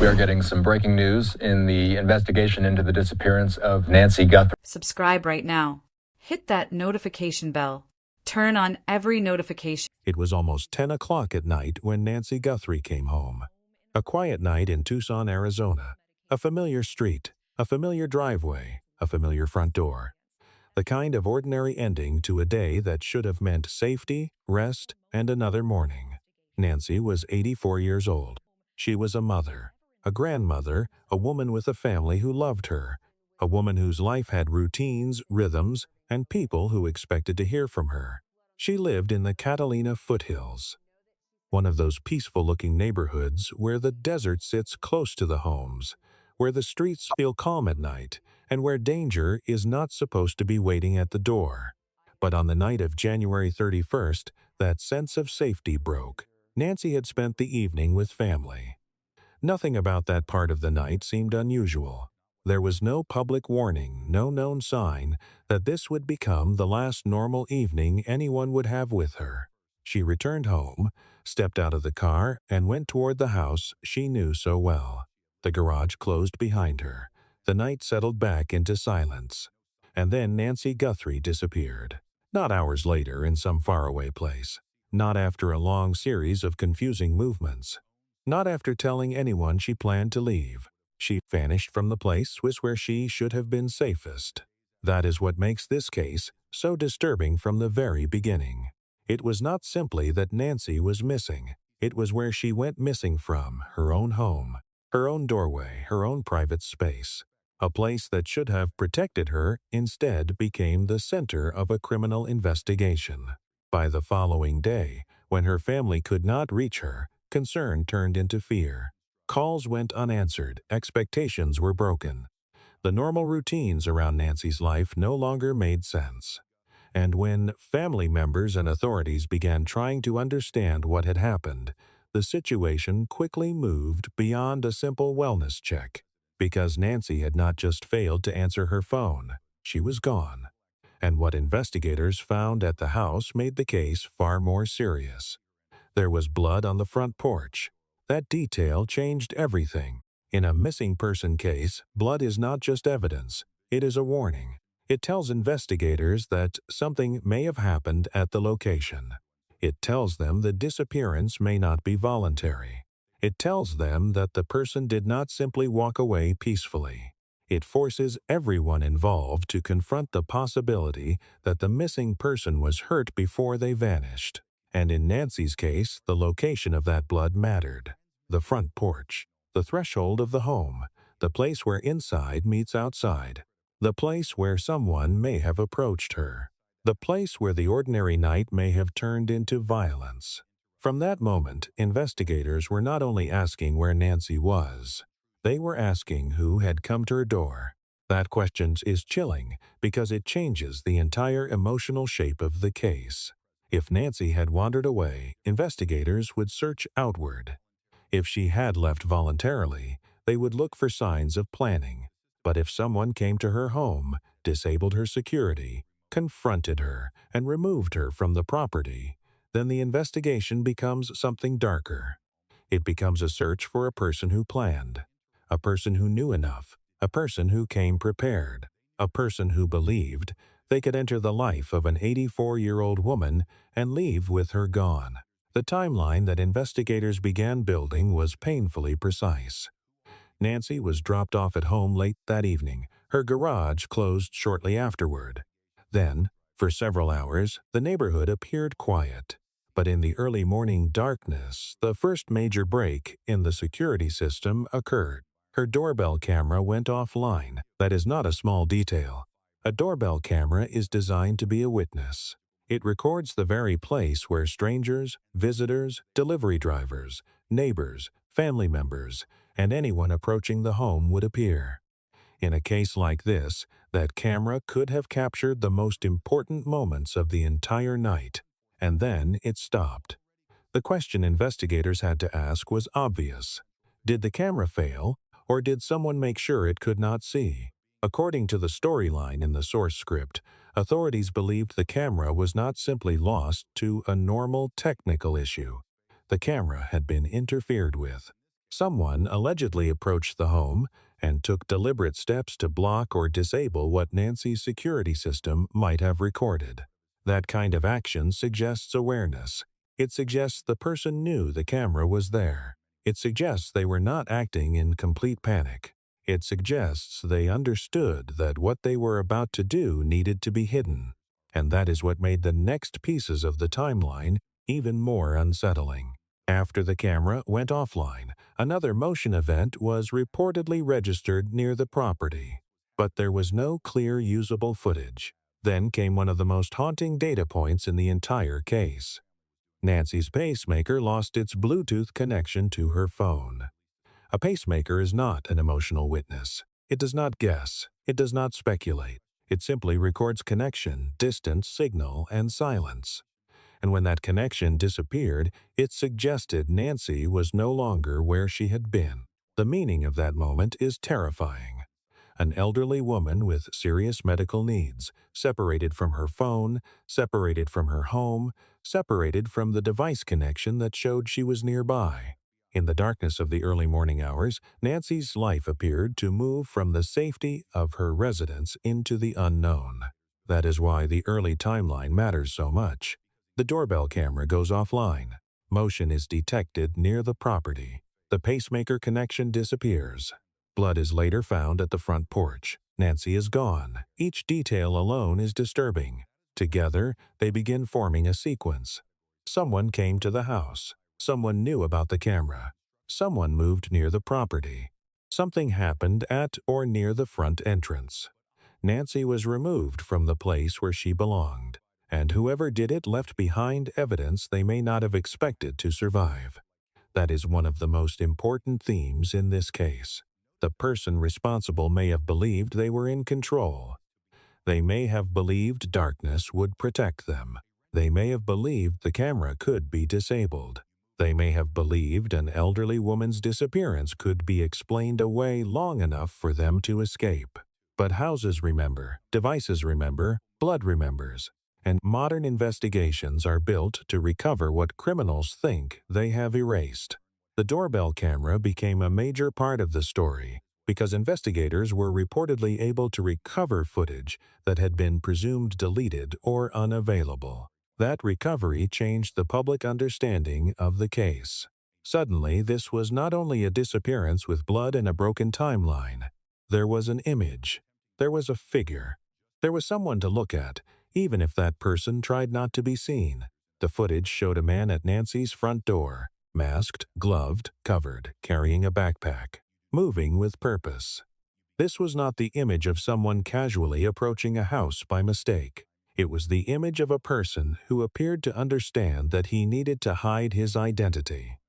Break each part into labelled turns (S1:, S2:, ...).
S1: We are getting some breaking news in the investigation into the disappearance of Nancy Guthrie.
S2: Subscribe right now. Hit that notification bell. Turn on every notification.
S3: It was almost 10 o'clock at night when Nancy Guthrie came home. A quiet night in Tucson, Arizona. A familiar street, a familiar driveway, a familiar front door. The kind of ordinary ending to a day that should have meant safety, rest, and another morning. Nancy was 84 years old. She was a mother, a grandmother, a woman with a family who loved her, a woman whose life had routines, rhythms, and people who expected to hear from her. She lived in the Catalina foothills, one of those peaceful-looking neighborhoods where the desert sits close to the homes, where the streets feel calm at night, and where danger is not supposed to be waiting at the door. But on the night of January 31st, that sense of safety broke. Nancy had spent the evening with family. Nothing about that part of the night seemed unusual. There was no public warning, no known sign that this would become the last normal evening anyone would have with her. She returned home, stepped out of the car, and went toward the house she knew so well. The garage closed behind her. The night settled back into silence. And then Nancy Guthrie disappeared. Not hours later in some faraway place. Not after a long series of confusing movements. Not after telling anyone she planned to leave. She vanished from the place where she should have been safest. That is what makes this case so disturbing from the very beginning. It was not simply that Nancy was missing. It was where she went missing from, her own home, her own doorway, her own private space. A place that should have protected her instead became the center of a criminal investigation. By the following day, when her family could not reach her, concern turned into fear. Calls went unanswered, expectations were broken. The normal routines around Nancy's life no longer made sense. And when family members and authorities began trying to understand what had happened, the situation quickly moved beyond a simple wellness check. Because Nancy had not just failed to answer her phone, she was gone. And what investigators found at the house made the case far more serious. There was blood on the front porch. That detail changed everything. In a missing person case, blood is not just evidence, it is a warning. It tells investigators that something may have happened at the location. It tells them the disappearance may not be voluntary. It tells them that the person did not simply walk away peacefully. It forces everyone involved to confront the possibility that the missing person was hurt before they vanished. And in Nancy's case, the location of that blood mattered. The front porch, the threshold of the home, the place where inside meets outside, the place where someone may have approached her, the place where the ordinary night may have turned into violence. From that moment, investigators were not only asking where Nancy was, they were asking who had come to her door. That question is chilling because it changes the entire emotional shape of the case. If Nancy had wandered away, investigators would search outward. If she had left voluntarily, they would look for signs of planning. But if someone came to her home, disabled her security, confronted her, and removed her from the property, then the investigation becomes something darker. It becomes a search for a person who planned, a person who knew enough, a person who came prepared, a person who believed they could enter the life of an 84-year-old woman and leave with her gone. The timeline that investigators began building was painfully precise. Nancy was dropped off at home late that evening. Her garage closed shortly afterward. Then, for several hours, the neighborhood appeared quiet. But in the early morning darkness, the first major break in the security system occurred. Her doorbell camera went offline. That is not a small detail. A doorbell camera is designed to be a witness. It records the very place where strangers, visitors, delivery drivers, neighbors, family members, and anyone approaching the home would appear. In a case like this, that camera could have captured the most important moments of the entire night, and then it stopped. The question investigators had to ask was obvious. Did the camera fail, or did someone make sure it could not see? According to the storyline in the source script, authorities believed the camera was not simply lost to a normal technical issue. The camera had been interfered with. Someone allegedly approached the home and took deliberate steps to block or disable what Nancy's security system might have recorded. That kind of action suggests awareness. It suggests the person knew the camera was there. It suggests they were not acting in complete panic. It suggests they understood that what they were about to do needed to be hidden. And that is what made the next pieces of the timeline even more unsettling. After the camera went offline, another motion event was reportedly registered near the property, but there was no clear usable footage. Then came one of the most haunting data points in the entire case. Nancy's pacemaker lost its Bluetooth connection to her phone. A pacemaker is not an emotional witness. It does not guess. It does not speculate. It simply records connection, distance, signal, and silence. And when that connection disappeared, it suggested Nancy was no longer where she had been. The meaning of that moment is terrifying. An elderly woman with serious medical needs, separated from her phone, separated from her home, separated from the device connection that showed she was nearby. In the darkness of the early morning hours, Nancy's life appeared to move from the safety of her residence into the unknown. That is why the early timeline matters so much. The doorbell camera goes offline. Motion is detected near the property. The pacemaker connection disappears. Blood is later found at the front porch. Nancy is gone. Each detail alone is disturbing. Together, they begin forming a sequence. Someone came to the house. Someone knew about the camera. Someone moved near the property. Something happened at or near the front entrance. Nancy was removed from the place where she belonged, and whoever did it left behind evidence they may not have expected to survive. That is one of the most important themes in this case. The person responsible may have believed they were in control. They may have believed darkness would protect them. They may have believed the camera could be disabled. They may have believed an elderly woman's disappearance could be explained away long enough for them to escape. But houses remember, devices remember, blood remembers, and modern investigations are built to recover what criminals think they have erased. The doorbell camera became a major part of the story because investigators were reportedly able to recover footage that had been presumed deleted or unavailable. That recovery changed the public understanding of the case. Suddenly, this was not only a disappearance with blood and a broken timeline. There was an image. There was a figure. There was someone to look at, even if that person tried not to be seen. The footage showed a man at Nancy's front door, masked, gloved, covered, carrying a backpack, moving with purpose. This was not the image of someone casually approaching a house by mistake. It was the image of a person who appeared to understand that he needed to hide his identity.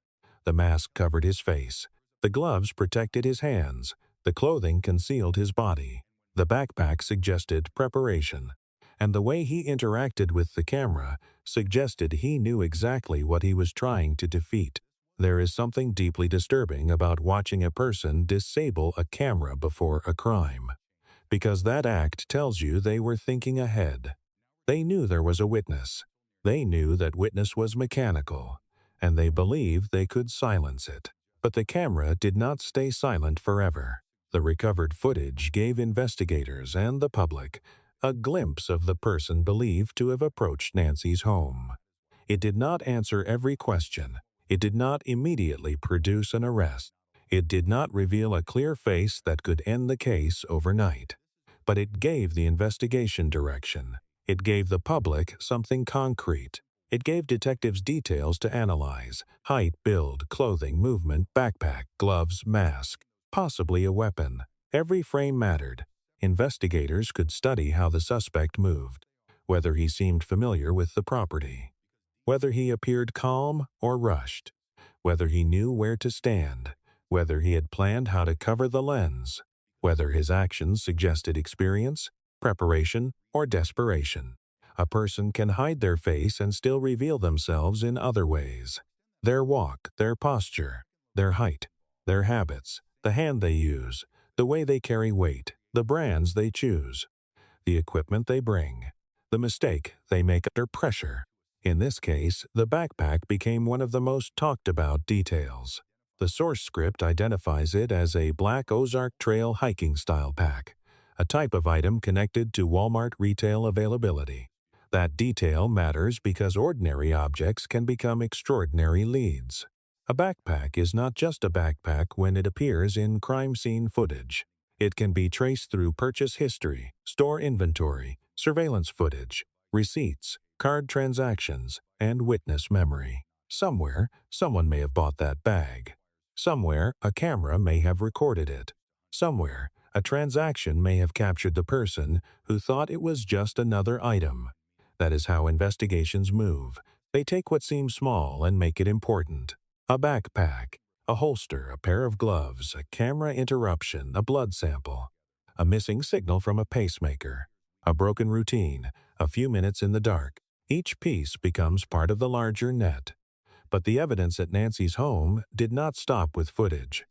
S3: The mask covered his face. The gloves protected his hands. The clothing concealed his body. The backpack suggested preparation. And the way he interacted with the camera suggested he knew exactly what he was trying to defeat. There is something deeply disturbing about watching a person disable a camera before a crime, because that act tells you they were thinking ahead. They knew there was a witness. They knew that witness was mechanical, and they believed they could silence it. But the camera did not stay silent forever. The recovered footage gave investigators and the public a glimpse of the person believed to have approached Nancy's home. It did not answer every question. It did not immediately produce an arrest. It did not reveal a clear face that could end the case overnight. But it gave the investigation direction. It gave the public something concrete. It gave detectives details to analyze: height, build, clothing, movement, backpack, gloves, mask, possibly a weapon. Every frame mattered. Investigators could study how the suspect moved, whether he seemed familiar with the property, whether he appeared calm or rushed, whether he knew where to stand, whether he had planned how to cover the lens, whether his actions suggested experience, preparation, or desperation. A person can hide their face and still reveal themselves in other ways. Their walk, their posture, their height, their habits, the hand they use, the way they carry weight, the brands they choose, the equipment they bring, the mistake they make under pressure. In this case, the backpack became one of the most talked about details. The source script identifies it as a Black Ozark Trail hiking-style pack, a type of item connected to Walmart retail availability. That detail matters because ordinary objects can become extraordinary leads. A backpack is not just a backpack when it appears in crime scene footage. It can be traced through purchase history, store inventory, surveillance footage, receipts, card transactions, and witness memory. Somewhere, someone may have bought that bag. Somewhere, a camera may have recorded it. Somewhere, a transaction may have captured the person who thought it was just another item. That is how investigations move. They take what seems small and make it important. A backpack, a holster, a pair of gloves, a camera interruption, a blood sample, a missing signal from a pacemaker, a broken routine, a few minutes in the dark. Each piece becomes part of the larger net. But the evidence at Nancy's home did not stop with footage.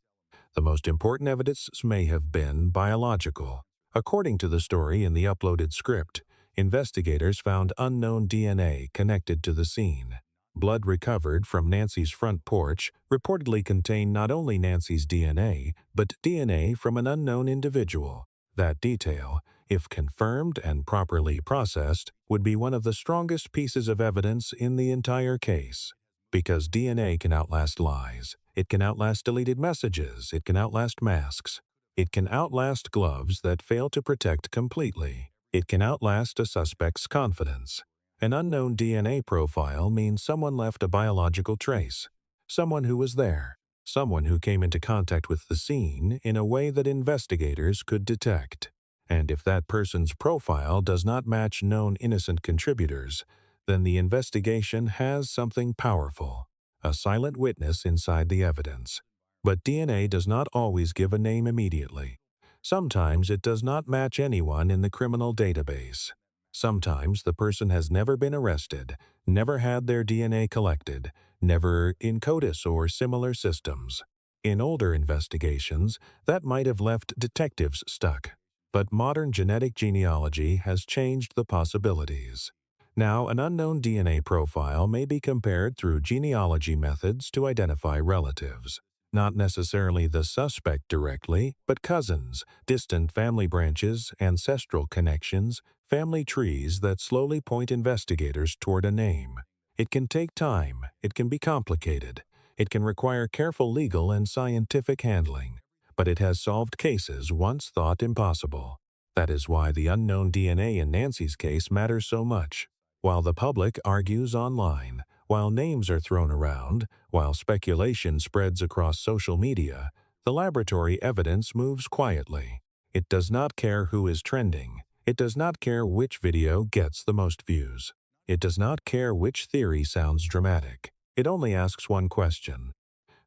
S3: The most important evidence may have been biological. According to the story in the uploaded script, investigators found unknown DNA connected to the scene. Blood recovered from Nancy's front porch reportedly contained not only Nancy's DNA, but DNA from an unknown individual. That detail, if confirmed and properly processed, would be one of the strongest pieces of evidence in the entire case. Because DNA can outlast lies. It can outlast deleted messages. It can outlast masks. It can outlast gloves that fail to protect completely. It can outlast a suspect's confidence. An unknown DNA profile means someone left a biological trace. Someone who was there. Someone who came into contact with the scene in a way that investigators could detect. And if that person's profile does not match known innocent contributors, then the investigation has something powerful, a silent witness inside the evidence. But DNA does not always give a name immediately. Sometimes it does not match anyone in the criminal database. Sometimes the person has never been arrested, never had their DNA collected, never in CODIS or similar systems. In older investigations, that might have left detectives stuck. But modern genetic genealogy has changed the possibilities. Now, an unknown DNA profile may be compared through genealogy methods to identify relatives. Not necessarily the suspect directly, but cousins, distant family branches, ancestral connections, family trees that slowly point investigators toward a name. It can take time, it can be complicated, it can require careful legal and scientific handling, but it has solved cases once thought impossible. That is why the unknown DNA in Nancy's case matters so much. While the public argues online, while names are thrown around, while speculation spreads across social media, the laboratory evidence moves quietly. It does not care who is trending. It does not care which video gets the most views. It does not care which theory sounds dramatic. It only asks one question.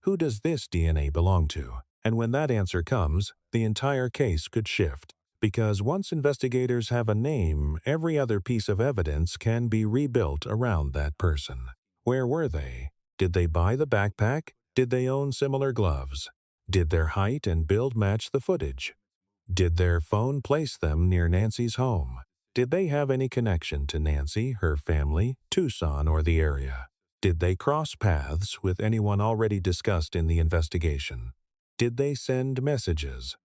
S3: Who does this DNA belong to? And when that answer comes, the entire case could shift. Because once investigators have a name, every other piece of evidence can be rebuilt around that person. Where were they? Did they buy the backpack? Did they own similar gloves? Did their height and build match the footage? Did their phone place them near Nancy's home? Did they have any connection to Nancy, her family, Tucson, or the area? Did they cross paths with anyone already discussed in the investigation? Did they send messages?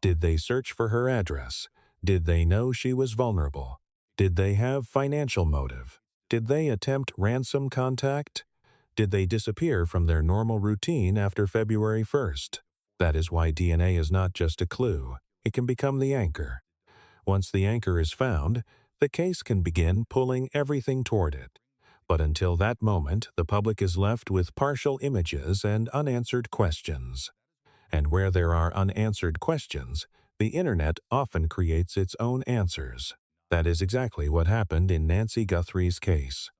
S3: Did they search for her address? Did they know she was vulnerable? Did they have financial motive? Did they attempt ransom contact? Did they disappear from their normal routine after February 1st? That is why DNA is not just a clue. It can become the anchor. Once the anchor is found, the case can begin pulling everything toward it. But until that moment, the public is left with partial images and unanswered questions. And where there are unanswered questions, the internet often creates its own answers. That is exactly what happened in Nancy Guthrie's case.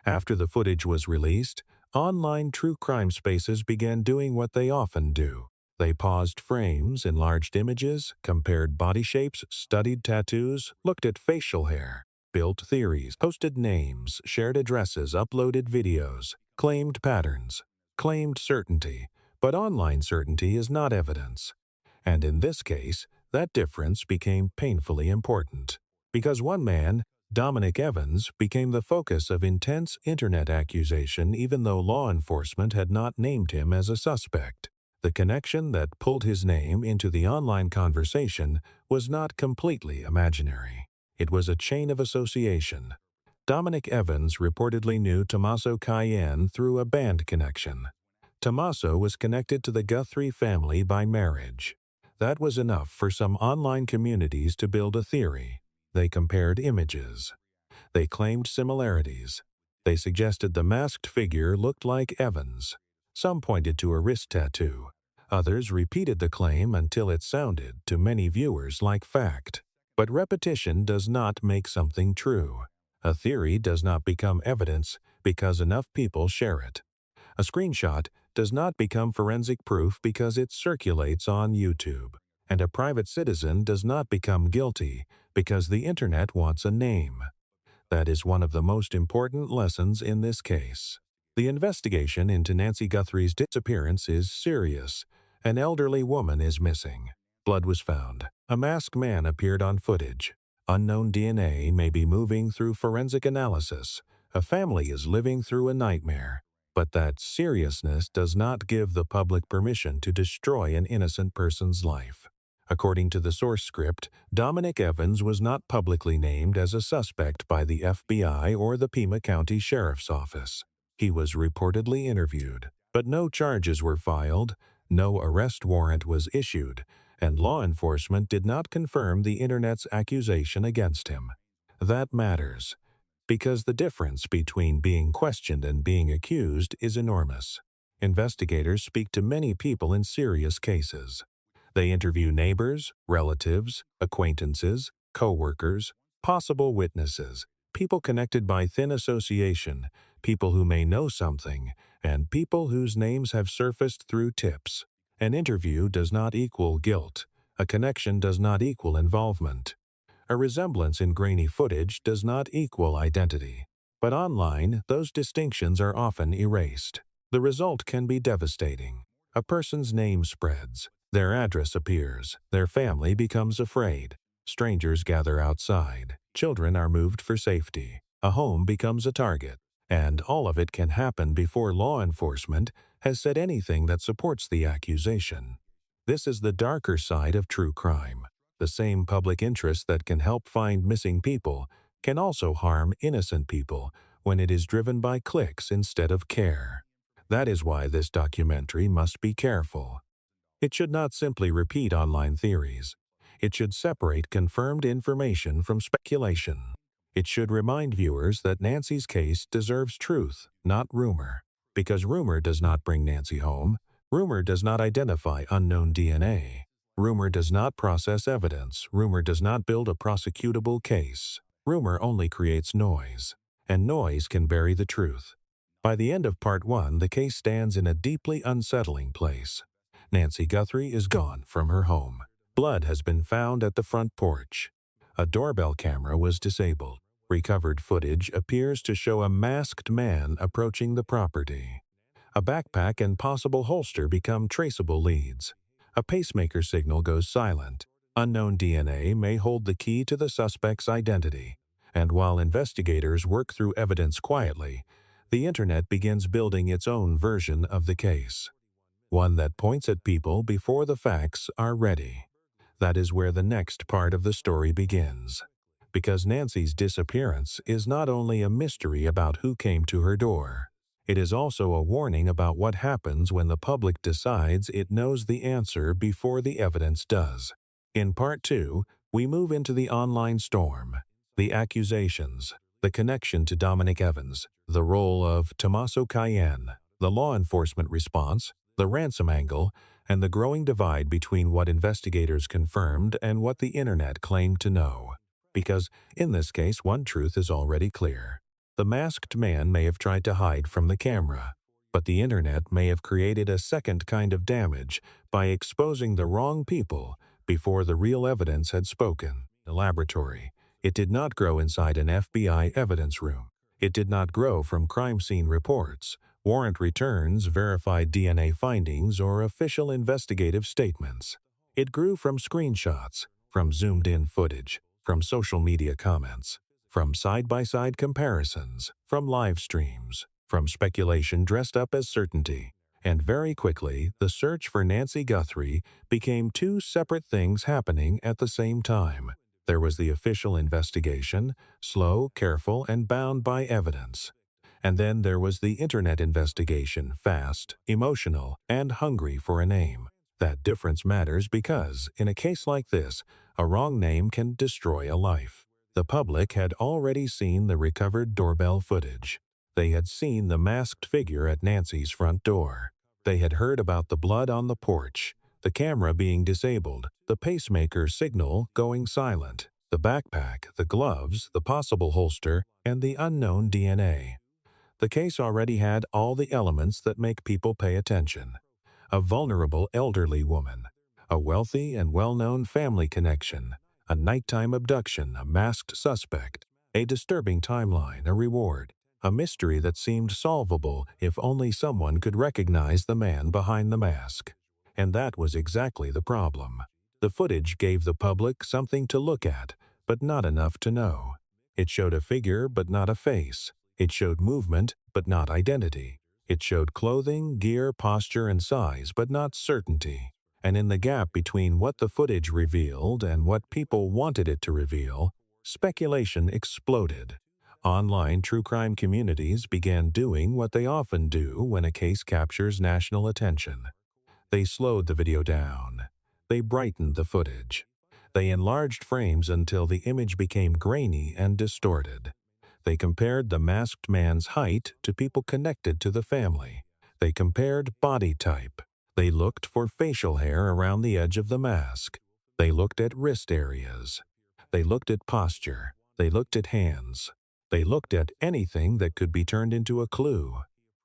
S3: After the footage was released, online true crime spaces began doing what they often do. They paused frames, enlarged images, compared body shapes, studied tattoos, looked at facial hair, built theories, posted names, shared addresses, uploaded videos, claimed patterns, claimed certainty. But online certainty is not evidence. And in this case, that difference became painfully important. Because one man, Dominic Evans, became the focus of intense internet accusation even though law enforcement had not named him as a suspect. The connection that pulled his name into the online conversation was not completely imaginary. It was a chain of association. Dominic Evans reportedly knew Tommaso Cayenne through a band connection. Tommaso was connected to the Guthrie family by marriage. That was enough for some online communities to build a theory. They compared images. They claimed similarities. They suggested the masked figure looked like Evans. Some pointed to a wrist tattoo. Others repeated the claim until it sounded to many viewers like fact. But repetition does not make something true. A theory does not become evidence because enough people share it. A screenshot does not become forensic proof because it circulates on YouTube. And a private citizen does not become guilty because the internet wants a name. That is one of the most important lessons in this case. The investigation into Nancy Guthrie's disappearance is serious. An elderly woman is missing. Blood was found. A masked man appeared on footage. Unknown DNA may be moving through forensic analysis. A family is living through a nightmare. But that seriousness does not give the public permission to destroy an innocent person's life. According to the source script, Dominic Evans was not publicly named as a suspect by the FBI or the Pima County Sheriff's Office. He was reportedly interviewed, but no charges were filed, no arrest warrant was issued, and law enforcement did not confirm the Internet's accusation against him. That matters, because the difference between being questioned and being accused is enormous. Investigators speak to many people in serious cases. They interview neighbors, relatives, acquaintances, co-workers, possible witnesses, people connected by thin association, people who may know something, and people whose names have surfaced through tips. An interview does not equal guilt. A connection does not equal involvement. A resemblance in grainy footage does not equal identity. But online, those distinctions are often erased. The result can be devastating. A person's name spreads. Their address appears. Their family becomes afraid. Strangers gather outside. Children are moved for safety. A home becomes a target. And all of it can happen before law enforcement has said anything that supports the accusation. This is the darker side of true crime. The same public interest that can help find missing people can also harm innocent people when it is driven by clicks instead of care. That is why this documentary must be careful. It should not simply repeat online theories. It should separate confirmed information from speculation. It should remind viewers that Nancy's case deserves truth, not rumor. Because rumor does not bring Nancy home. Rumor does not identify unknown DNA. Rumor does not process evidence. Rumor does not build a prosecutable case. Rumor only creates noise. And noise can bury the truth. By the end of Part 1, the case stands in a deeply unsettling place. Nancy Guthrie is gone from her home. Blood has been found at the front porch. A doorbell camera was disabled. Recovered footage appears to show a masked man approaching the property. A backpack and possible holster become traceable leads. A pacemaker signal goes silent. Unknown DNA may hold the key to the suspect's identity. And while investigators work through evidence quietly, the internet begins building its own version of the case. One that points at people before the facts are ready. That is where the next part of the story begins. Because Nancy's disappearance is not only a mystery about who came to her door, it is also a warning about what happens when the public decides it knows the answer before the evidence does. In Part 2, we move into the online storm, the accusations, the connection to Dominic Evans, the role of Tommaso Cayenne, the law enforcement response, the ransom angle, and the growing divide between what investigators confirmed and what the internet claimed to know. Because, in this case, one truth is already clear. The masked man may have tried to hide from the camera, but the internet may have created a second kind of damage by exposing the wrong people before the real evidence had spoken. The laboratory. It did not grow inside an FBI evidence room. It did not grow from crime scene reports, warrant returns, verified DNA findings, or official investigative statements. It grew from screenshots, from zoomed-in footage, from social media comments, from side-by-side comparisons, from live streams, from speculation dressed up as certainty, And very quickly, the search for Nancy Guthrie became two separate things happening at the same time. There was the official investigation, slow, careful, and bound by evidence. And then there was the internet investigation, fast, emotional, and hungry for a name. That difference matters because, in a case like this, a wrong name can destroy a life. The public had already seen the recovered doorbell footage. They had seen the masked figure at Nancy's front door. They had heard about the blood on the porch, the camera being disabled, the pacemaker signal going silent, the backpack, the gloves, the possible holster, and the unknown DNA. The case already had all the elements that make people pay attention. A vulnerable elderly woman, a wealthy and well-known family connection, a nighttime abduction, a masked suspect, a disturbing timeline, a reward, a mystery that seemed solvable if only someone could recognize the man behind the mask. And that was exactly the problem. The footage gave the public something to look at, but not enough to know. It showed a figure but not a face. It showed movement but not identity. It showed clothing, gear, posture, and size, but not certainty. And in the gap between what the footage revealed and what people wanted it to reveal, speculation exploded. Online true crime communities began doing what they often do when a case captures national attention. They slowed the video down. They brightened the footage. They enlarged frames until the image became grainy and distorted. They compared the masked man's height to people connected to the family. They compared body type. They looked for facial hair around the edge of the mask. They looked at wrist areas. They looked at posture. They looked at hands. They looked at anything that could be turned into a clue.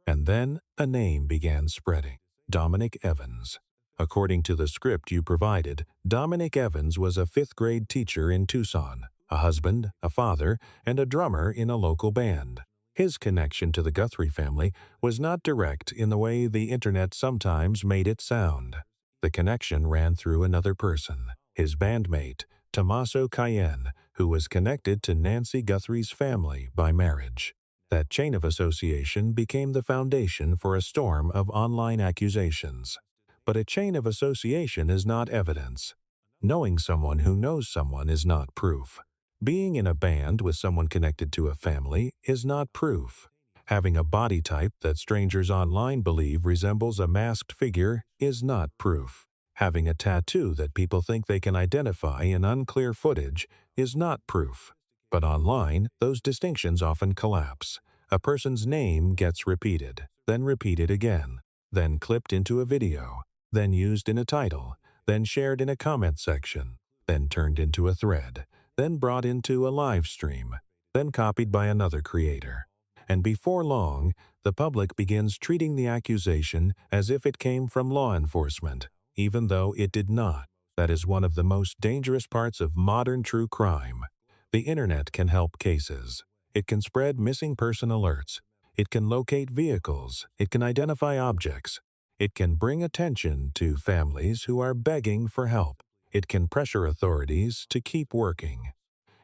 S3: And then a name began spreading. Dominic Evans. According to the script you provided, Dominic Evans was a fifth-grade teacher in Tucson, a husband, a father, and a drummer in a local band. His connection to the Guthrie family was not direct in the way the internet sometimes made it sound. The connection ran through another person, his bandmate, Tommaso Cayenne, who was connected to Nancy Guthrie's family by marriage. That chain of association became the foundation for a storm of online accusations. But a chain of association is not evidence. Knowing someone who knows someone is not proof. Being in a band with someone connected to a family is not proof. Having a body type that strangers online believe resembles a masked figure is not proof. Having a tattoo that people think they can identify in unclear footage is not proof. But online, those distinctions often collapse. A person's name gets repeated, then repeated again, then clipped into a video, then used in a title, then shared in a comment section, then turned into a thread, then brought into a live stream, then copied by another creator. And before long, the public begins treating the accusation as if it came from law enforcement, even though it did not. That is one of the most dangerous parts of modern true crime. The internet can help cases. It can spread missing person alerts. It can locate vehicles. It can identify objects. It can bring attention to families who are begging for help. It can pressure authorities to keep working.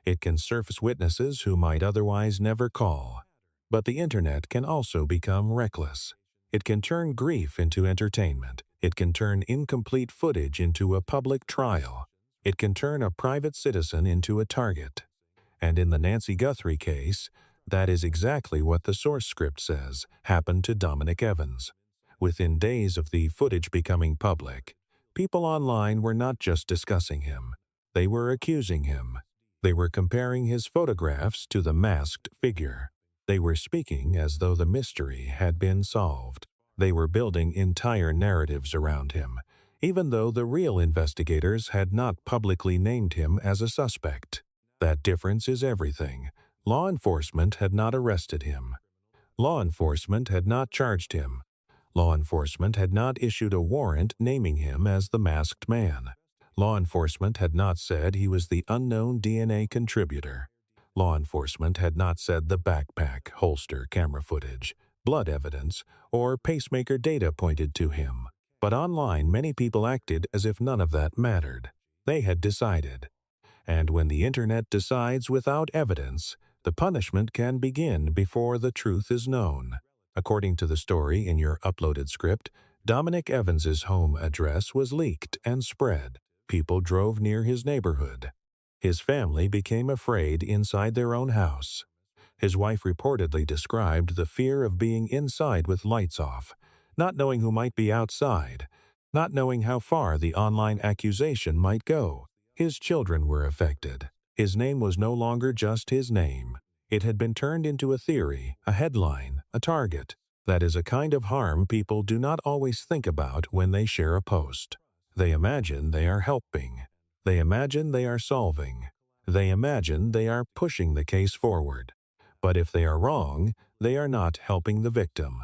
S3: It can surface witnesses who might otherwise never call. But the internet can also become reckless. It can turn grief into entertainment. It can turn incomplete footage into a public trial. It can turn a private citizen into a target. And in the Nancy Guthrie case, that is exactly what the source script says happened to Dominic Evans. Within days of the footage becoming public, people online were not just discussing him. They were accusing him. They were comparing his photographs to the masked figure. They were speaking as though the mystery had been solved. They were building entire narratives around him, even though the real investigators had not publicly named him as a suspect. That difference is everything. Law enforcement had not arrested him. Law enforcement had not charged him. Law enforcement had not issued a warrant naming him as the masked man. Law enforcement had not said he was the unknown DNA contributor. Law enforcement had not said the backpack, holster, camera footage, blood evidence, or pacemaker data pointed to him. But online, many people acted as if none of that mattered. They had decided. And when the internet decides without evidence, the punishment can begin before the truth is known. According to the story in your uploaded script, Dominic Evans's home address was leaked and spread. People drove near his neighborhood. His family became afraid inside their own house. His wife reportedly described the fear of being inside with lights off, not knowing who might be outside, not knowing how far the online accusation might go. His children were affected. His name was no longer just his name. It had been turned into a theory, a headline, a target. That is a kind of harm people do not always think about when they share a post. They imagine they are helping. They imagine they are solving. They imagine they are pushing the case forward. But if they are wrong, they are not helping the victim.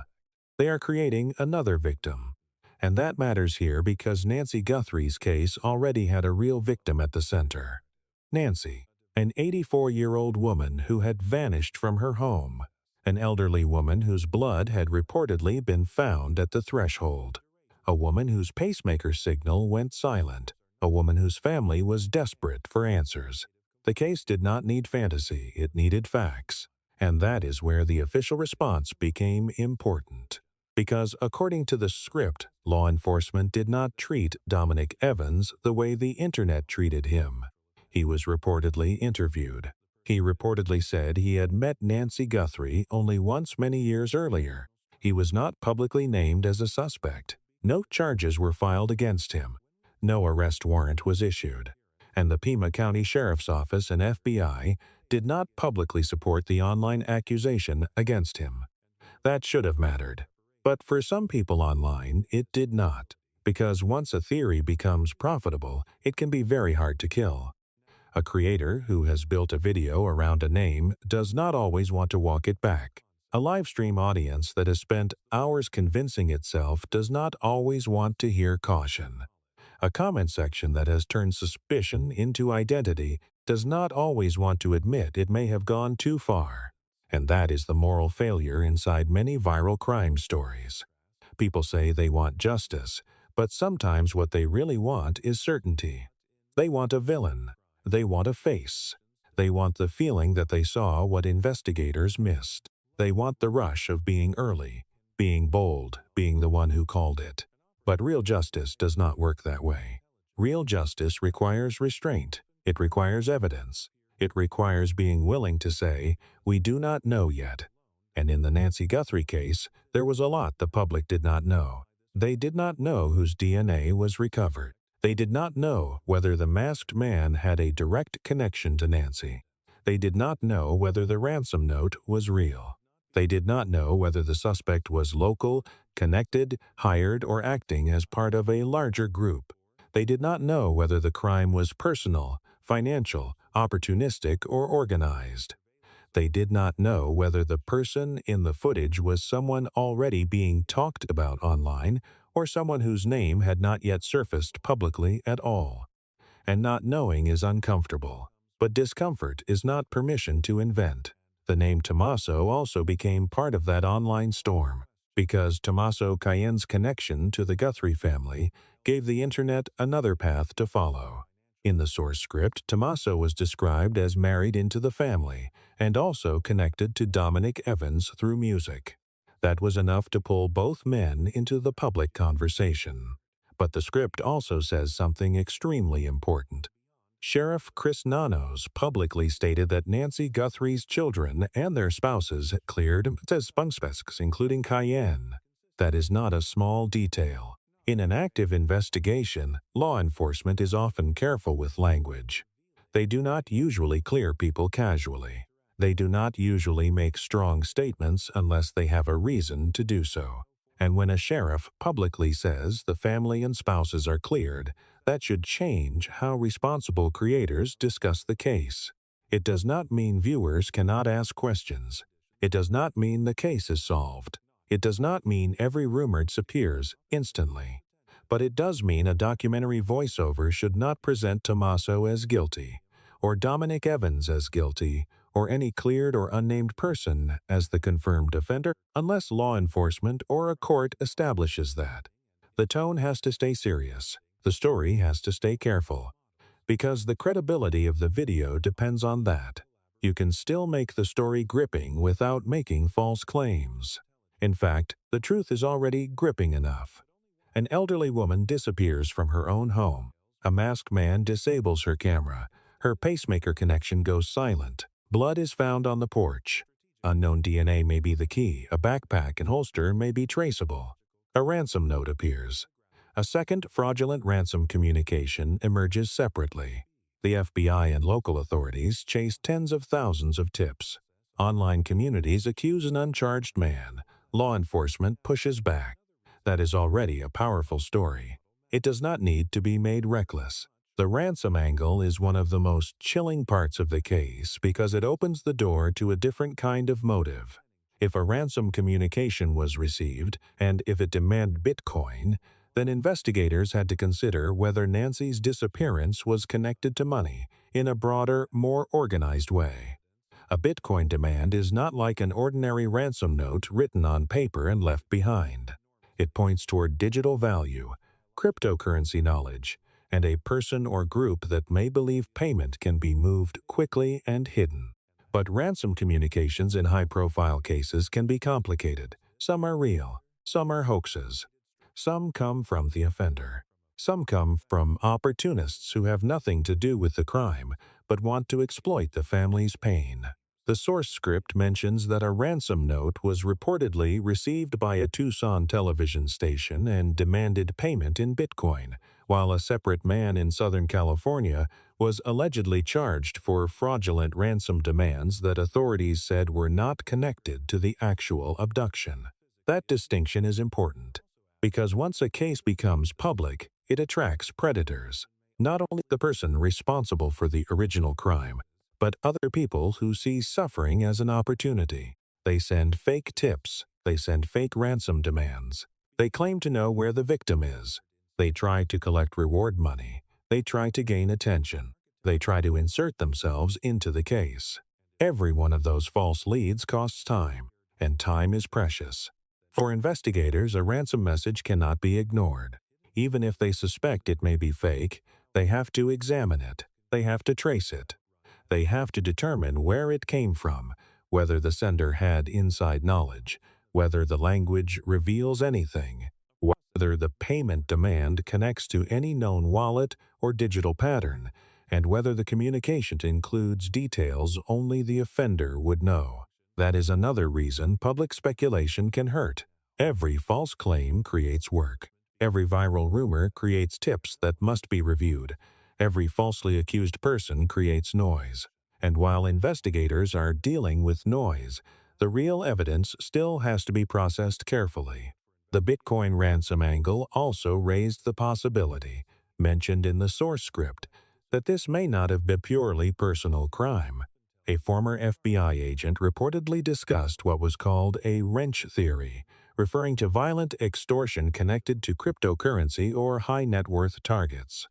S3: They are creating another victim. And that matters here because Nancy Guthrie's case already had a real victim at the center. Nancy, an 84-year-old woman who had vanished from her home. An elderly woman whose blood had reportedly been found at the threshold. A woman whose pacemaker signal went silent. A woman whose family was desperate for answers. The case did not need fantasy, it needed facts. And that is where the official response became important. Because according to the script, law enforcement did not treat Dominic Evans the way the internet treated him. He was reportedly interviewed. He reportedly said he had met Nancy Guthrie only once many years earlier. He was not publicly named as a suspect. No charges were filed against him. No arrest warrant was issued. And the Pima County Sheriff's Office and FBI did not publicly support the online accusation against him. That should have mattered. But for some people online, it did not. Because once a theory becomes profitable, it can be very hard to kill. A creator who has built a video around a name does not always want to walk it back. A live stream audience that has spent hours convincing itself does not always want to hear caution. A comment section that has turned suspicion into identity does not always want to admit it may have gone too far. And that is the moral failure inside many viral crime stories. People say they want justice, but sometimes what they really want is certainty. They want a villain. They want a face. They want the feeling that they saw what investigators missed. They want the rush of being early, being bold, being the one who called it. But real justice does not work that way. Real justice requires restraint. It requires evidence. It requires being willing to say, "We do not know yet." And in the Nancy Guthrie case, there was a lot the public did not know. They did not know whose DNA was recovered. They did not know whether the masked man had a direct connection to Nancy. They did not know whether the ransom note was real. They did not know whether the suspect was local, connected, hired, or acting as part of a larger group. They did not know whether the crime was personal, financial, opportunistic, or organized. They did not know whether the person in the footage was someone already being talked about online or someone whose name had not yet surfaced publicly at all. And not knowing is uncomfortable, but discomfort is not permission to invent. The name Tommaso also became part of that online storm, because Tommaso Cayenne's connection to the Guthrie family gave the internet another path to follow. In the source script, Tommaso was described as married into the family and also connected to Dominic Evans through music. That was enough to pull both men into the public conversation. But the script also says something extremely important. Sheriff Chris Nanos publicly stated that Nancy Guthrie's children and their spouses cleared spunkspecs, including Cayenne. That is not a small detail. In an active investigation, law enforcement is often careful with language. They do not usually clear people casually. They do not usually make strong statements unless they have a reason to do so. And when a sheriff publicly says the family and spouses are cleared, that should change how responsible creators discuss the case. It does not mean viewers cannot ask questions. It does not mean the case is solved. It does not mean every rumor disappears instantly. But it does mean a documentary voiceover should not present Tommaso as guilty, or Dominic Evans as guilty, or any cleared or unnamed person as the confirmed offender, unless law enforcement or a court establishes that. The tone has to stay serious. The story has to stay careful. Because the credibility of the video depends on that. You can still make the story gripping without making false claims. In fact, the truth is already gripping enough. An elderly woman disappears from her own home. A masked man disables her camera. Her pacemaker connection goes silent. Blood is found on the porch. Unknown DNA may be the key. A backpack and holster may be traceable. A ransom note appears. A second fraudulent ransom communication emerges separately. The FBI and local authorities chase tens of thousands of tips. Online communities accuse an uncharged man. Law enforcement pushes back. That is already a powerful story. It does not need to be made reckless. The ransom angle is one of the most chilling parts of the case because it opens the door to a different kind of motive. If a ransom communication was received, and if it demanded Bitcoin, then investigators had to consider whether Nancy's disappearance was connected to money in a broader, more organized way. A Bitcoin demand is not like an ordinary ransom note written on paper and left behind. It points toward digital value, cryptocurrency knowledge, and a person or group that may believe payment can be moved quickly and hidden. But ransom communications in high-profile cases can be complicated. Some are real, some are hoaxes. Some come from the offender. Some come from opportunists who have nothing to do with the crime, but want to exploit the family's pain. The source script mentions that a ransom note was reportedly received by a Tucson television station and demanded payment in Bitcoin, while a separate man in Southern California was allegedly charged for fraudulent ransom demands that authorities said were not connected to the actual abduction. That distinction is important, because once a case becomes public, it attracts predators. Not only the person responsible for the original crime, but other people who see suffering as an opportunity. They send fake tips. They send fake ransom demands. They claim to know where the victim is. They try to collect reward money. They try to gain attention. They try to insert themselves into the case. Every one of those false leads costs time, and time is precious. For investigators, a ransom message cannot be ignored. Even if they suspect it may be fake, they have to examine it. They have to trace it. They have to determine where it came from, whether the sender had inside knowledge, whether the language reveals anything, whether the payment demand connects to any known wallet or digital pattern, and whether the communication includes details only the offender would know. That is another reason public speculation can hurt. Every false claim creates work. Every viral rumor creates tips that must be reviewed. Every falsely accused person creates noise. And while investigators are dealing with noise, the real evidence still has to be processed carefully. The Bitcoin ransom angle also raised the possibility, mentioned in the source script, that this may not have been purely personal crime. A former FBI agent reportedly discussed what was called a wrench theory, referring to violent extortion connected to cryptocurrency or high-net-worth targets.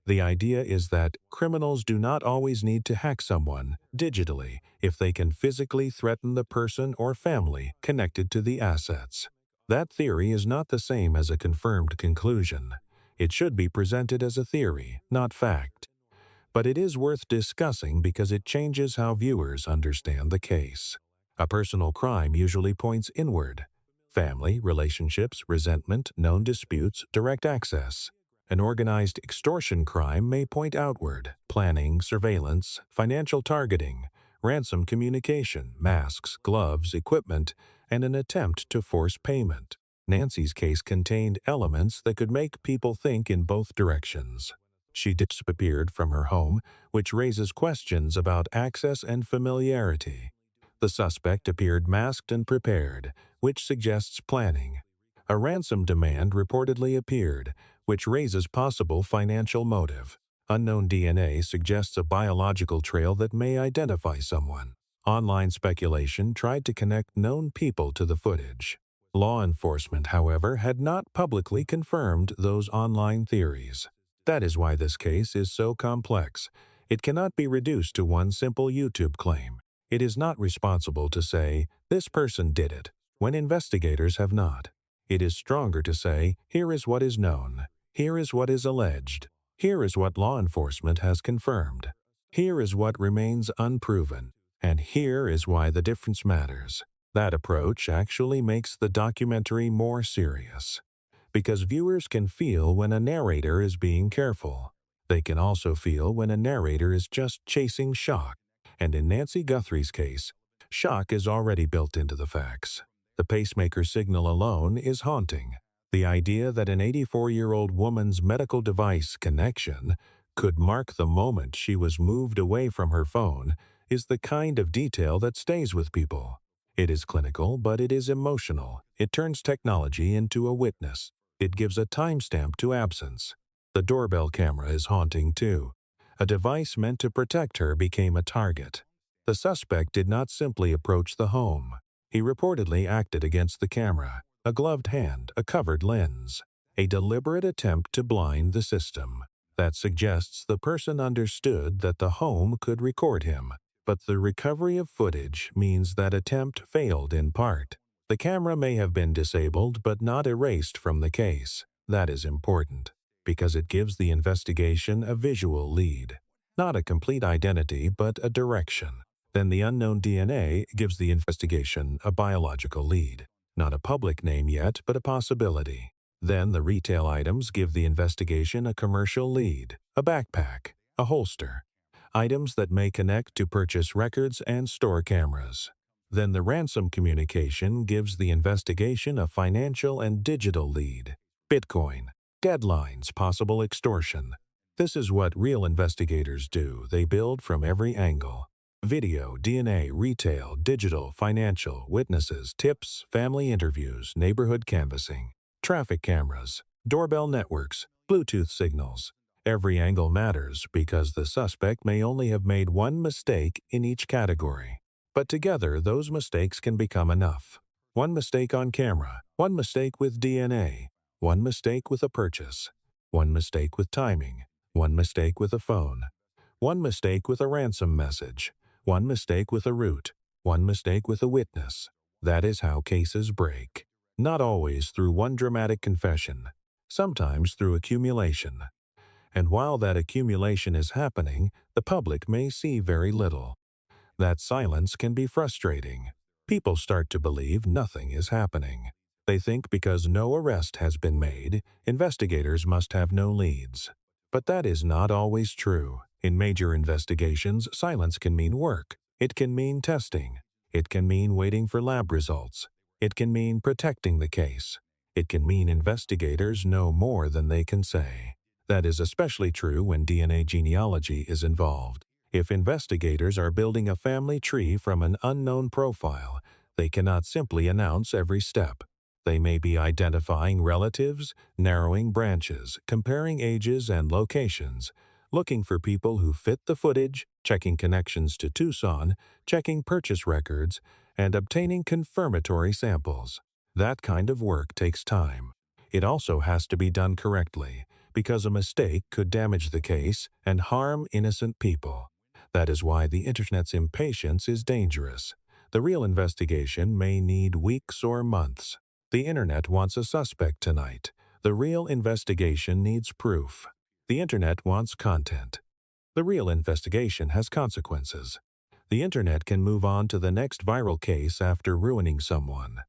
S3: The idea is that criminals do not always need to hack someone digitally if they can physically threaten the person or family connected to the assets. That theory is not the same as a confirmed conclusion. It should be presented as a theory, not fact. But it is worth discussing because it changes how viewers understand the case. A personal crime usually points inward. Family, relationships, resentment, known disputes, direct access. An organized extortion crime may point outward, planning, surveillance, financial targeting, ransom communication, masks, gloves, equipment, and an attempt to force payment. Nancy's case contained elements that could make people think in both directions. She disappeared from her home, which raises questions about access and familiarity. The suspect appeared masked and prepared, which suggests planning. A ransom demand reportedly appeared, which raises possible financial motive. Unknown DNA suggests a biological trail that may identify someone. Online speculation tried to connect known people to the footage. Law enforcement, however, had not publicly confirmed those online theories. That is why this case is so complex. It cannot be reduced to one simple YouTube claim. It is not responsible to say, this person did it, when investigators have not. It is stronger to say, here is what is known. Here is what is alleged. Here is what law enforcement has confirmed. Here is what remains unproven. And here is why the difference matters. That approach actually makes the documentary more serious, because viewers can feel when a narrator is being careful. They can also feel when a narrator is just chasing shock. And in Nancy Guthrie's case, shock is already built into the facts. The pacemaker signal alone is haunting. The idea that an 84-year-old woman's medical device connection could mark the moment she was moved away from her phone is the kind of detail that stays with people. It is clinical, but it is emotional. It turns technology into a witness. It gives a timestamp to absence. The doorbell camera is haunting too. A device meant to protect her became a target. The suspect did not simply approach the home. He reportedly acted against the camera, a gloved hand, a covered lens, a deliberate attempt to blind the system. That suggests the person understood that the home could record him, but the recovery of footage means that attempt failed in part. The camera may have been disabled but not erased from the case. That is important, because it gives the investigation a visual lead. Not a complete identity, but a direction. Then the unknown DNA gives the investigation a biological lead. Not a public name yet, but a possibility. Then the retail items give the investigation a commercial lead, a backpack, a holster. Items that may connect to purchase records and store cameras. Then the ransom communication gives the investigation a financial and digital lead. Bitcoin, deadlines, possible extortion. This is what real investigators do. They build from every angle. Video, DNA, retail, digital, financial, witnesses, tips, family interviews, neighborhood canvassing, traffic cameras, doorbell networks, Bluetooth signals. Every angle matters because the suspect may only have made one mistake in each category. But together, those mistakes can become enough. One mistake on camera, one mistake with DNA, one mistake with a purchase, one mistake with timing, one mistake with a phone, one mistake with a ransom message, one mistake with a route, one mistake with a witness. That is how cases break. Not always through one dramatic confession, sometimes through accumulation. And while that accumulation is happening, the public may see very little. That silence can be frustrating. People start to believe nothing is happening. They think because no arrest has been made, investigators must have no leads. But that is not always true. In major investigations, silence can mean work. It can mean testing. It can mean waiting for lab results. It can mean protecting the case. It can mean investigators know more than they can say. That is especially true when DNA genealogy is involved. If investigators are building a family tree from an unknown profile, they cannot simply announce every step. They may be identifying relatives, narrowing branches, comparing ages and locations, looking for people who fit the footage, checking connections to Tucson, checking purchase records, and obtaining confirmatory samples. That kind of work takes time. It also has to be done correctly, because a mistake could damage the case and harm innocent people. That is why the Internet's impatience is dangerous. The real investigation may need weeks or months. The Internet wants a suspect tonight. The real investigation needs proof. The Internet wants content. The real investigation has consequences. The Internet can move on to the next viral case after ruining someone.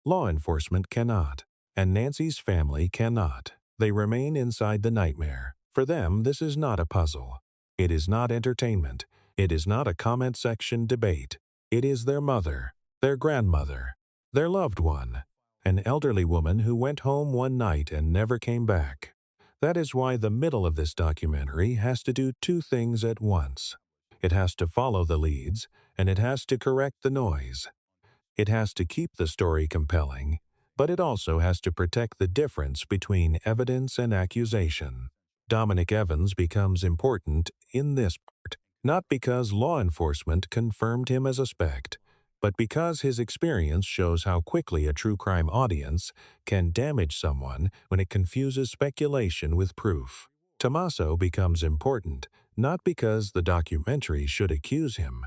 S3: Law enforcement cannot, and Nancy's family cannot. They remain inside the nightmare. For them, this is not a puzzle. It is not entertainment. It is not a comment section debate. It is their mother, their grandmother, their loved one, an elderly woman who went home one night and never came back. That is why the middle of this documentary has to do two things at once. It has to follow the leads, and it has to correct the noise. It has to keep the story compelling, but it also has to protect the difference between evidence and accusation. Dominic Evans becomes important in this part, not because law enforcement confirmed him as a suspect, but because his experience shows how quickly a true crime audience can damage someone when it confuses speculation with proof. Tommaso becomes important, not because the documentary should accuse him,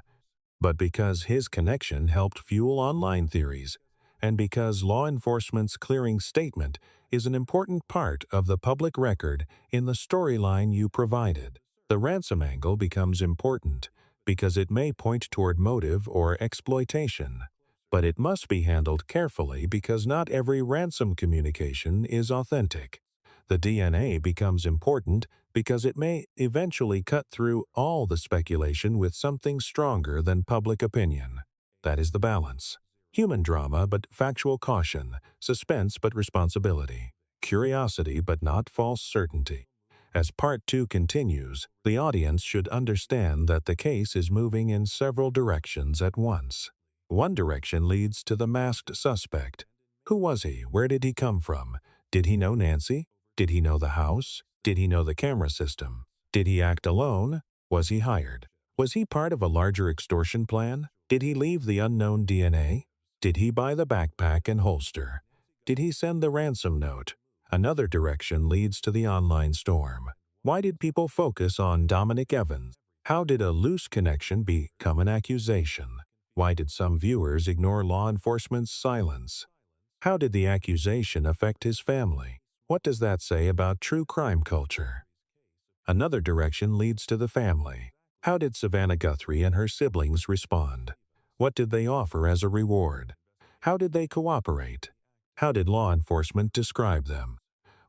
S3: but because his connection helped fuel online theories, and because law enforcement's clearing statement is an important part of the public record in the storyline you provided. The ransom angle becomes important because it may point toward motive or exploitation, But it must be handled carefully because not every ransom communication is authentic. The DNA becomes important because it may eventually cut through all the speculation with something stronger than public opinion. That is the balance. Human drama but factual caution, suspense but responsibility, curiosity but not false certainty. As Part 2 continues, the audience should understand that the case is moving in several directions at once. One direction leads to the masked suspect. Who was he? Where did he come from? Did he know Nancy? Did he know the house? Did he know the camera system? Did he act alone? Was he hired? Was he part of a larger extortion plan? Did he leave the unknown DNA? Did he buy the backpack and holster? Did he send the ransom note? Another direction leads to the online storm. Why did people focus on Dominic Evans? How did a loose connection become an accusation? Why did some viewers ignore law enforcement's silence? How did the accusation affect his family? What does that say about true crime culture? Another direction leads to the family. How did Savannah Guthrie and her siblings respond? What did they offer as a reward? How did they cooperate? How did law enforcement describe them?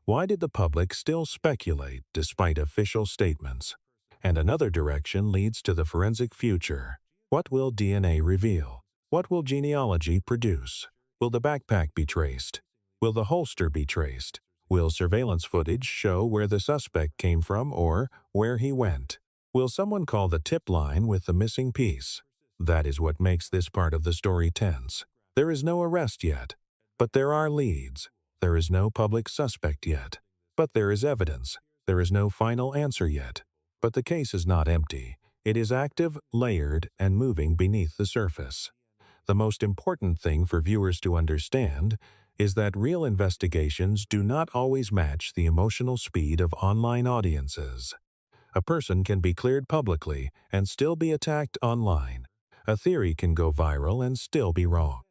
S3: Why did the public still speculate despite official statements? And another direction leads to the forensic future. What will DNA reveal? What will genealogy produce? Will the backpack be traced? Will the holster be traced? Will surveillance footage show where the suspect came from or where he went? Will someone call the tip line with the missing piece? That is what makes this part of the story tense. There is no arrest yet, but there are leads. There is no public suspect yet, but there is evidence. There is no final answer yet, but the case is not empty. It is active, layered, and moving beneath the surface. The most important thing for viewers to understand is that real investigations do not always match the emotional speed of online audiences. A person can be cleared publicly and still be attacked online. A theory can go viral and still be wrong.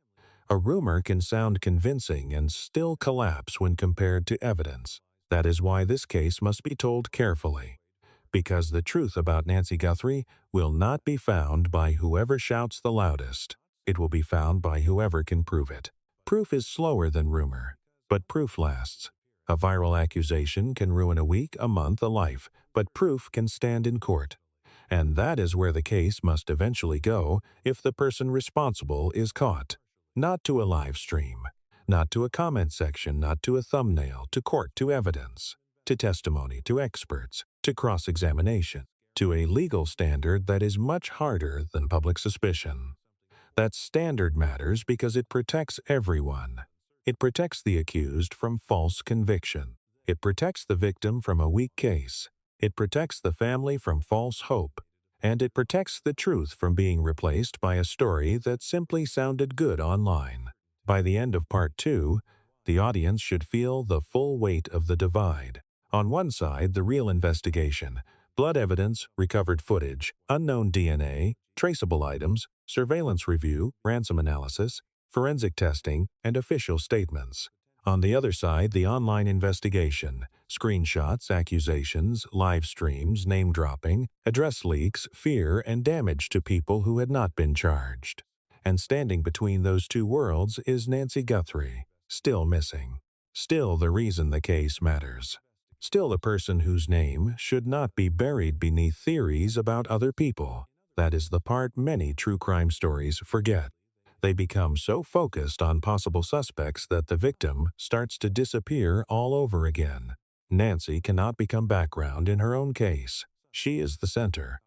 S3: A rumor can sound convincing and still collapse when compared to evidence. That is why this case must be told carefully. Because the truth about Nancy Guthrie will not be found by whoever shouts the loudest. It will be found by whoever can prove it. Proof is slower than rumor, but proof lasts. A viral accusation can ruin a week, a month, a life, but proof can stand in court. And that is where the case must eventually go if the person responsible is caught. Not to a live stream, not to a comment section, not to a thumbnail, to court, to evidence, to testimony, to experts, to cross-examination, to a legal standard that is much harder than public suspicion. That standard matters because it protects everyone. It protects the accused from false conviction. It protects the victim from a weak case. It protects the family from false hope. And it protects the truth from being replaced by a story that simply sounded good online. By the end of Part 2, the audience should feel the full weight of the divide. On one side, the real investigation, blood evidence, recovered footage, unknown DNA, traceable items, surveillance review, ransom analysis, forensic testing, and official statements. On the other side, the online investigation, screenshots, accusations, live streams, name-dropping, address leaks, fear, and damage to people who had not been charged. And standing between those two worlds is Nancy Guthrie, still missing. Still the reason the case matters. Still the person whose name should not be buried beneath theories about other people. That is the part many true crime stories forget. They become so focused on possible suspects that the victim starts to disappear all over again. Nancy cannot become background in her own case. She is the center.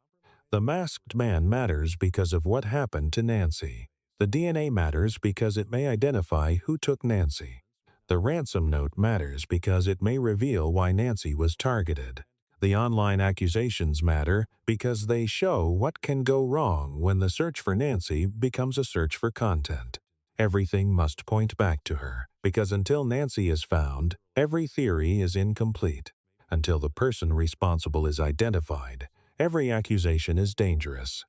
S3: The masked man matters because of what happened to Nancy. The DNA matters because it may identify who took Nancy. The ransom note matters because it may reveal why Nancy was targeted. The online accusations matter because they show what can go wrong when the search for Nancy becomes a search for content. Everything must point back to her, because until Nancy is found, every theory is incomplete. Until the person responsible is identified, every accusation is dangerous.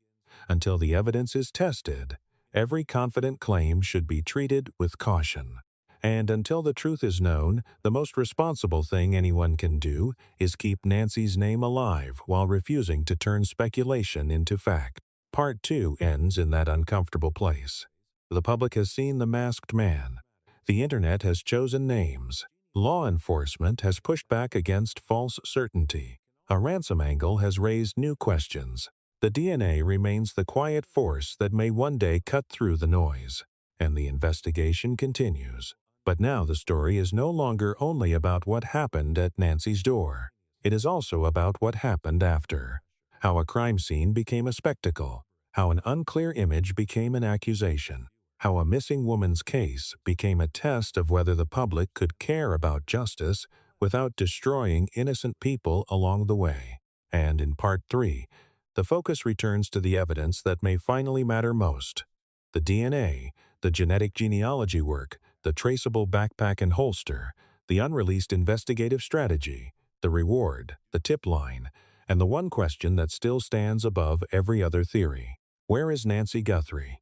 S3: Until the evidence is tested, every confident claim should be treated with caution. And until the truth is known, the most responsible thing anyone can do is keep Nancy's name alive while refusing to turn speculation into fact. Part 2 ends in that uncomfortable place. The public has seen the masked man. The internet has chosen names. Law enforcement has pushed back against false certainty. A ransom angle has raised new questions. The DNA remains the quiet force that may one day cut through the noise. And the investigation continues. But now the story is no longer only about what happened at Nancy's door. It is also about what happened after. How a crime scene became a spectacle. How an unclear image became an accusation. How a missing woman's case became a test of whether the public could care about justice without destroying innocent people along the way. And in Part 3, the focus returns to the evidence that may finally matter most. The DNA, the genetic genealogy work, the traceable backpack and holster, the unreleased investigative strategy, the reward, the tip line, and the one question that still stands above every other theory. Where is Nancy Guthrie?